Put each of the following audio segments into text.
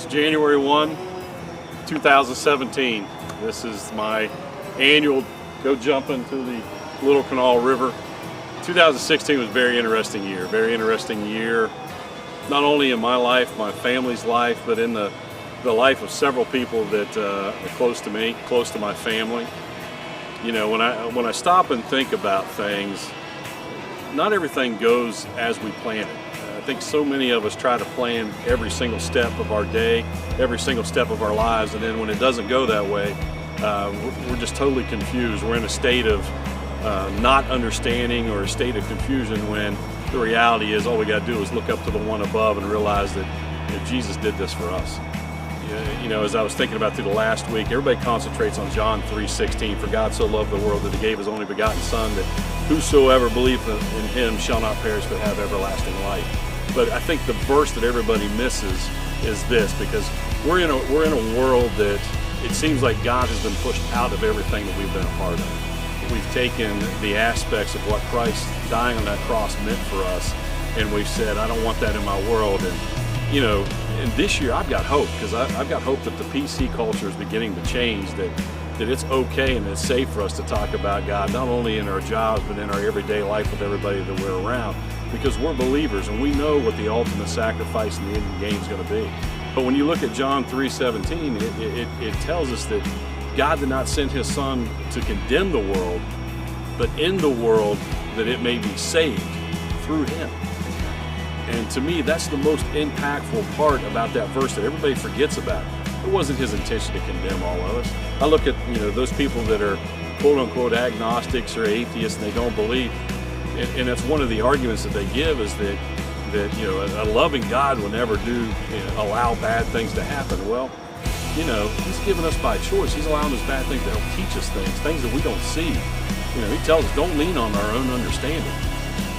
It's January 1, 2017. This is my annual go jumping to the Little Canal River. 2016 was a very interesting year, not only in my life, my family's life, but in the life of several people that are close to me, close to my family. You know, when I stop and think about things, not everything goes as we plan it. I think so many of us try to plan every single step of our day, every single step of our lives, and then when it doesn't go that way, we're just totally confused. We're in a state of not understanding or a state of confusion, when the reality is all we got to do is look up to the one above and realize that Jesus did this for us. You know, as I was thinking about through the last week, everybody concentrates on John 3:16. For God so loved the world that he gave his only begotten Son, that whosoever believeth in him shall not perish but have everlasting life. But I think the verse that everybody misses is this, because we're in a world that it seems like God has been pushed out of everything that we've been a part of. We've taken the aspects of what Christ dying on that cross meant for us, and we've said, I don't want that in my world. And you know, and this year I've got hope, because I've got hope that the PC culture is beginning to change, that it's okay and it's safe for us to talk about God, not only in our jobs, but in our everyday life with everybody that we're around, because we're believers and we know what the ultimate sacrifice in the end game is going to be. But when you look at John 3:17, it tells us that God did not send his Son to condemn the world, but in the world that it may be saved through him. And to me, that's the most impactful part about that verse that everybody forgets about. It wasn't his intention to condemn all of us. I look at, you know, those people that are quote unquote agnostics or atheists and they don't believe, and that's one of the arguments that they give, is that you know, a loving God will never allow bad things to happen. Well, you know, he's given us by choice. He's allowing us bad things to help teach us things that we don't see. You know, he tells us don't lean on our own understanding.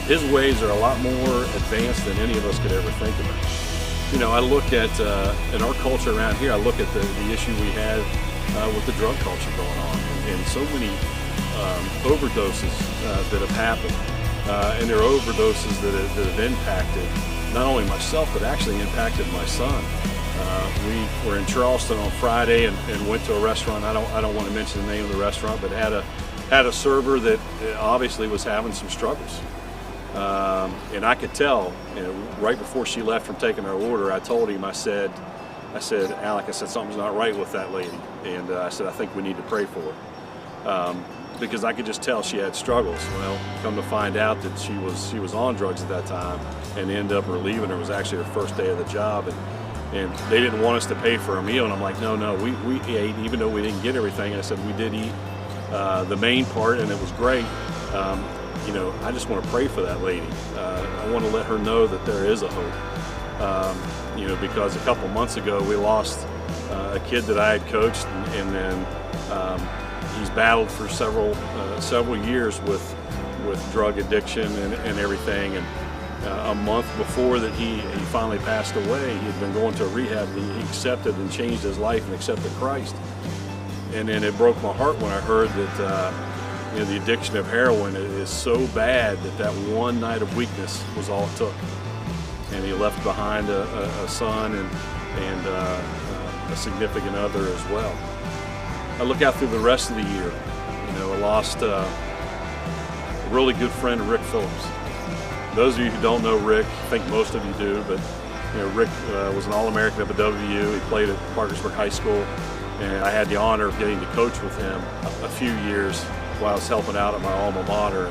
His ways are a lot more advanced than any of us could ever think about. You know, I look at, in our culture around here, I look at the issue we have with the drug culture going on, and so many overdoses that have happened. And there are overdoses that have impacted not only myself, but actually impacted my son. We were in Charleston on Friday and went to a restaurant. I don't want to mention the name of the restaurant, but had a server that obviously was having some struggles. And I could tell, you know, right before she left from taking her order, I told him, I said, Alec, I said, something's not right with that lady. And I said, I think we need to pray for her. Because I could just tell she had struggles. Well, come to find out that she was on drugs at that time, and ended up relieving her. It was actually her first day of the job, and they didn't want us to pay for a meal. And I'm like, no, we ate, even though we didn't get everything. I said, we did eat the main part, and it was great. You know, I just want to pray for that lady. I want to let her know that there is a hope. You know, because a couple months ago we lost a kid that I had coached, and then he's battled for several years with drug addiction and everything. And a month before that he finally passed away, he had been going to a rehab. He accepted and changed his life and accepted Christ. And then it broke my heart when I heard that you know, the addiction of heroin is so bad that one night of weakness was all it took. And he left behind a son and a significant other as well. I look out through the rest of the year. You know, I lost a really good friend, Rick Phillips. Those of you who don't know Rick, I think most of you do, but you know, Rick was an All-American up at WU. He played at Parkersburg High School, and I had the honor of getting to coach with him a few years while I was helping out at my alma mater.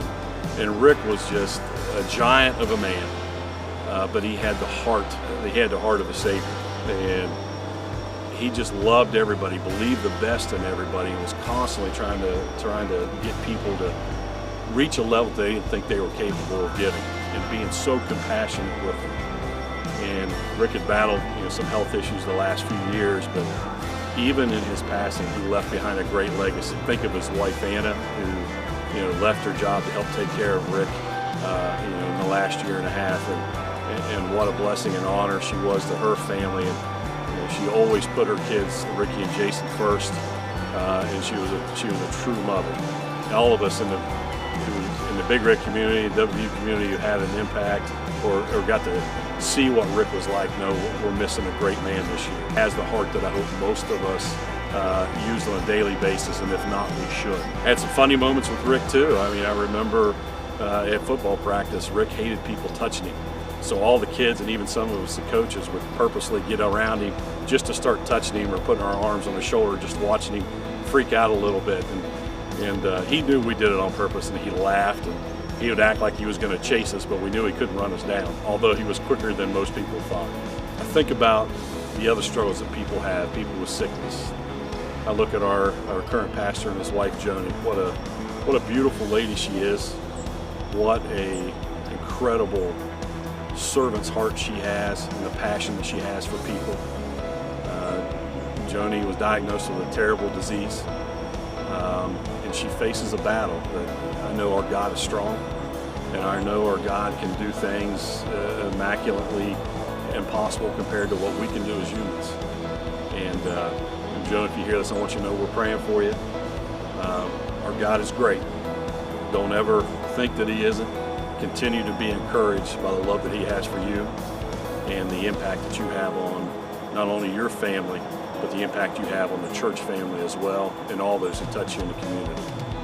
And Rick was just a giant of a man, but he had the heart of a Savior. And he just loved everybody, believed the best in everybody, and was constantly trying to get people to reach a level they didn't think they were capable of giving, and being so compassionate with them. And Rick had battled, you know, some health issues the last few years, but even in his passing, he left behind a great legacy. Think of his wife Anna, who, you know, left her job to help take care of Rick, you know, in the last year and a half, and what a blessing and honor she was to her family. And she always put her kids, Ricky and Jason, first, and she was a true mother. And all of us in the Big Red community, the W community, who had an impact or got to see what Rick was like, know we're missing a great man this year. He has the heart that I hope most of us use on a daily basis, and if not, we should. I had some funny moments with Rick too. I mean, I remember at football practice, Rick hated people touching him. So all the kids and even some of us, the coaches, would purposely get around him just to start touching him or putting our arms on his shoulder, just watching him freak out a little bit. And he knew we did it on purpose, and he laughed, and he would act like he was going to chase us, but we knew he couldn't run us down, although he was quicker than most people thought. I think about the other struggles that people have, people with sickness. I look at our current pastor and his wife, Joni. What a beautiful lady she is. What a incredible servant's heart she has, and the passion that she has for people. Joni was diagnosed with a terrible disease, and she faces a battle. But I know our God is strong, and I know our God can do things immaculately impossible compared to what we can do as humans. And Joni, if you hear this, I want you to know we're praying for you. Our God is great. Don't ever think that He isn't. Continue to be encouraged by the love that He has for you and the impact that you have on not only your family, but the impact you have on the church family as well, and all those who touch you in the community.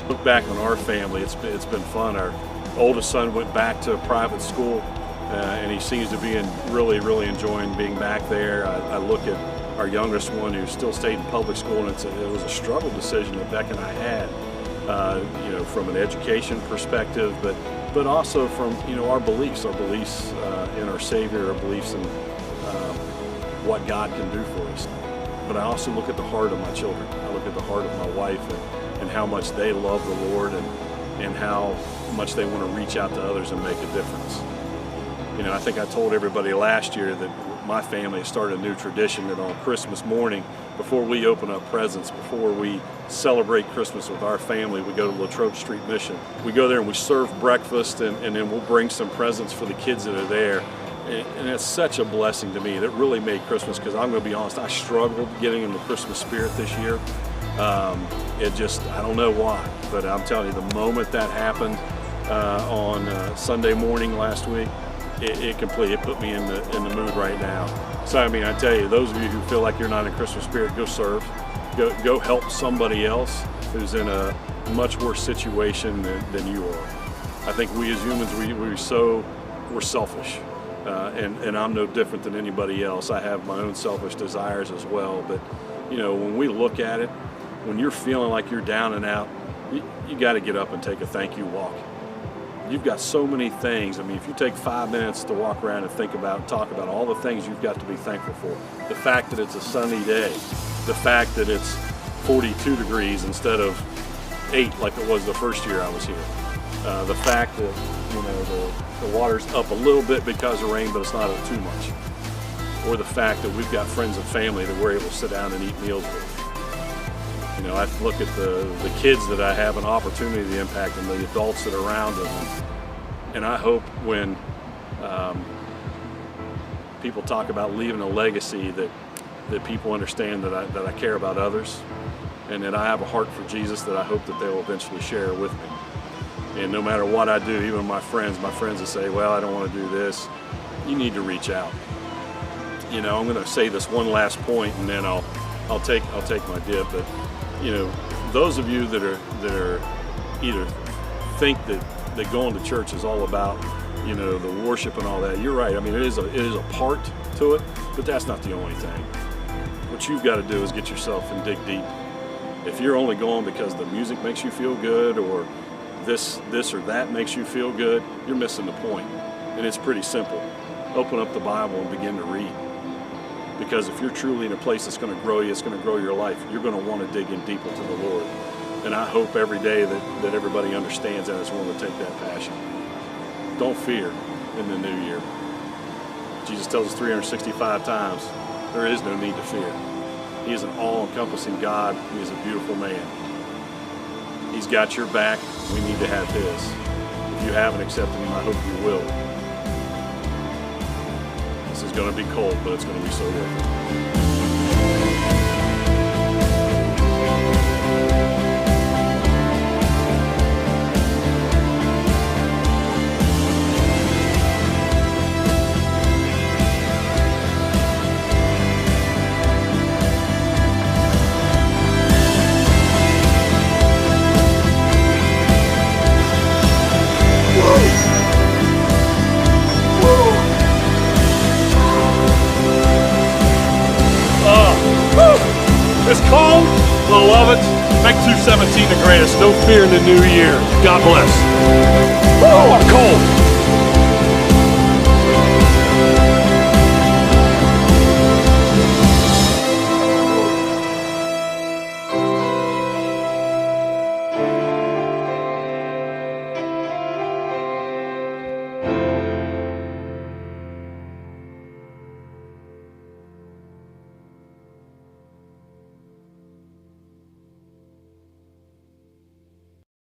Look back on our family, it's been fun. Our oldest son went back to private school, and he seems to be really enjoying being back there. I look at our youngest one who still stayed in public school, and it was a struggle decision that Beck and I had, from an education perspective, but also from our beliefs in our Savior, our beliefs in what God can do for us. But I also look at the heart of my children. I look at the heart of my wife and how much they love the Lord and how much they want to reach out to others and make a difference. I think I told everybody last year that my family has started a new tradition that on Christmas morning, before we open up presents, before we celebrate Christmas with our family, we go to Latrobe Street Mission. We go there and we serve breakfast, and then we'll bring some presents for the kids that are there. And it's such a blessing to me. That really made Christmas, because I'm going to be honest, I struggled getting in the Christmas spirit this year. I don't know why, but I'm telling you, the moment that happened on Sunday morning last week, it put me in the mood right now. So I tell you, those of you who feel like you're not in Christmas spirit, go serve, go help somebody else who's in a much worse situation than you are. I think we as humans, we're selfish, and I'm no different than anybody else. I have my own selfish desires as well. But when we look at it, when you're feeling like you're down and out, you got to get up and take a thank you walk. You've got so many things. If you take 5 minutes to walk around and talk about all the things you've got to be thankful for. The fact that it's a sunny day, the fact that it's 42 degrees instead of 8 like it was the first year I was here. The fact that the water's up a little bit because of rain, but it's not up too much. Or the fact that we've got friends and family that we're able to sit down and eat meals with. I look at the kids that I have an opportunity to impact and the adults that are around them. And I hope when people talk about leaving a legacy that people understand that I care about others and that I have a heart for Jesus that I hope that they will eventually share with me. And no matter what I do, even my friends that say, well, I don't want to do this, you need to reach out. I'm going to say this one last point, and then I'll take my dip. But those of you that are either think that going to church is all about the worship and all that, you're right. It is a part to it, but that's not the only thing. What you've got to do is get yourself and dig deep. If you're only going because the music makes you feel good, or this or that makes you feel good, you're missing the point. And it's pretty simple. Open up the Bible and begin to read. Because if you're truly in a place that's going to grow you, it's going to grow your life, you're going to want to dig in deeper to the Lord. And I hope every day that everybody understands that, is willing to take that passion. Don't fear in the new year. Jesus tells us 365 times, there is no need to fear. He is an all-encompassing God. He is a beautiful man. He's got your back. We need to have his. If you haven't accepted him, I hope you will. This is going to be cold, but it's going to be so worth it. beloved. Make 217 the greatest. No fear in the new year. God bless. Woo, I'm cold.